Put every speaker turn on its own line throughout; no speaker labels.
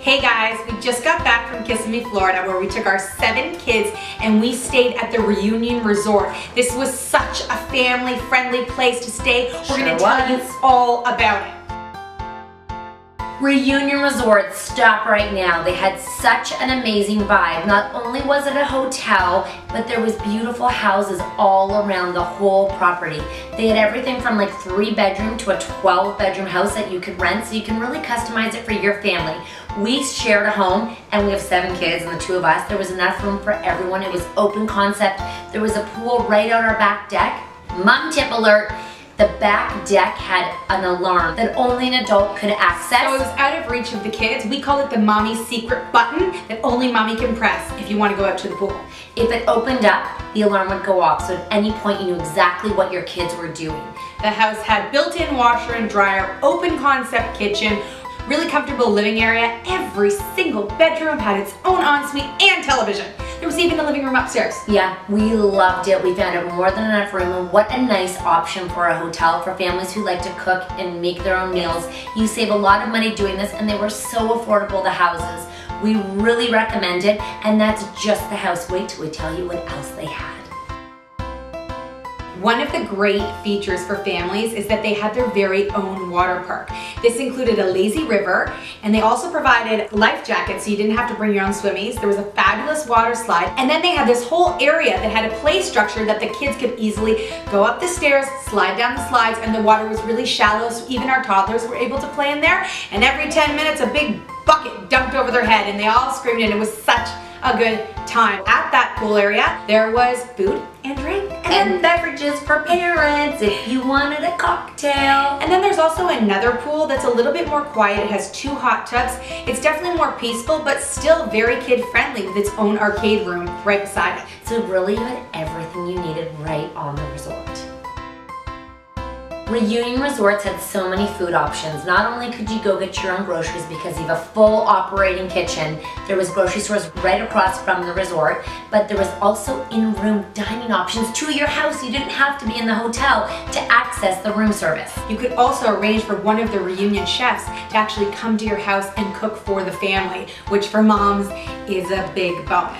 Hey guys, we just got back from Kissimmee, Florida, where we took our 7 kids and we stayed at the Reunion Resort. This was such a family-friendly place to stay. We're going to tell you all about it.
Reunion Resort, stop right now. They had such an amazing vibe. Not only was it a hotel, but there was beautiful houses all around the whole property. They had everything from like 3-bedroom to a 12-bedroom house that you could rent, so you can really customize it for your family. We shared a home and we have 7 kids and the 2 of us. There was enough room for everyone. It was open concept. There was a pool right on our back deck. Mom tip alert. The back deck had an alarm that only an adult could access.
So it was out of reach of the kids. We call it the mommy secret button that only mommy can press if you want to go out to the pool.
If it opened up, the alarm would go off, so at any point you knew exactly what your kids were doing.
The house had built-in washer and dryer, open concept kitchen, really comfortable living area. Every single bedroom had its own ensuite and television. There was even a living room upstairs.
Yeah, we loved it. We found it more than enough room, and what a nice option for a hotel for families who like to cook and make their own meals. You save a lot of money doing this, and they were so affordable, the houses. We really recommend it, and that's just the house. Wait till we tell you what else they had.
One of the great features for families is that they had their very own water park. This included a lazy river, and they also provided life jackets so you didn't have to bring your own swimmies. There was a fabulous water slide, and then they had this whole area that had a play structure that the kids could easily go up the stairs, slide down the slides, and the water was really shallow, so even our toddlers were able to play in there. And every 10 minutes, a big bucket dumped over their head, and they all screamed, and it was such a good time. At that pool area, there was food and drink
and beverages for parents if you wanted a cocktail.
And then there's also another pool that's a little bit more quiet. It has 2 hot tubs. It's definitely more peaceful, but still very kid-friendly with its own arcade room right beside it.
So really you had everything you needed right on the resort. Reunion Resorts had so many food options. Not only could you go get your own groceries because you have a full operating kitchen, there was grocery stores right across from the resort, but there was also in-room dining options to your house. You didn't have to be in the hotel to access the room service.
You could also arrange for one of the Reunion chefs to actually come to your house and cook for the family, which for moms is a big bonus.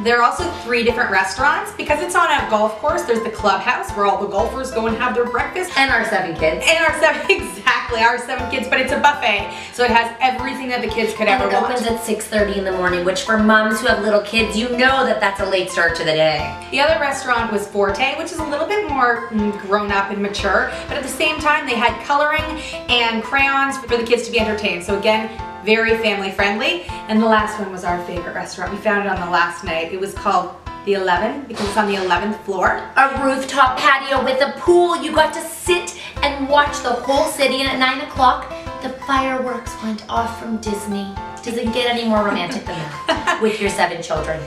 There are also 3 different restaurants. Because it's on a golf course, there's the clubhouse where all the golfers go and have their breakfast.
And our 7 kids.
And our 7, exactly, our 7 kids, but it's a buffet. So it has everything that the kids could ever want.
And it opens at 6:30 in the morning, which for moms who have little kids, you know that that's a late start to the day.
The other restaurant was Forte, which is a little bit more grown up and mature, but at the same time they had coloring and crayons for the kids to be entertained. So again, very family friendly. And the last one was our favorite restaurant. We found it on the last night. It was called the 11 because it's on the 11th floor.
A rooftop patio with a pool. You got to sit and watch the whole city, and at 9 o'clock, the fireworks went off from Disney. Does it get any more romantic than that with your 7 children?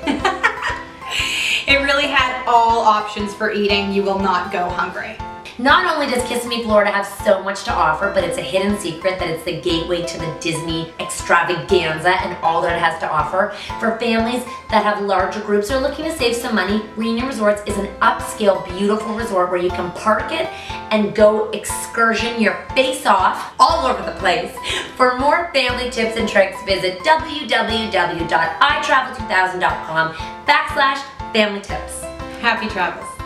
It really had all options for eating. You will not go hungry.
Not only does Kissimmee, Florida have so much to offer, but it's a hidden secret that it's the gateway to the Disney extravaganza and all that it has to offer. For families that have larger groups or looking to save some money, Reunion Resorts is an upscale, beautiful resort where you can park it and go excursion your face off all over the place. For more family tips and tricks, visit www.itravel2000.com/family tips.
Happy travels.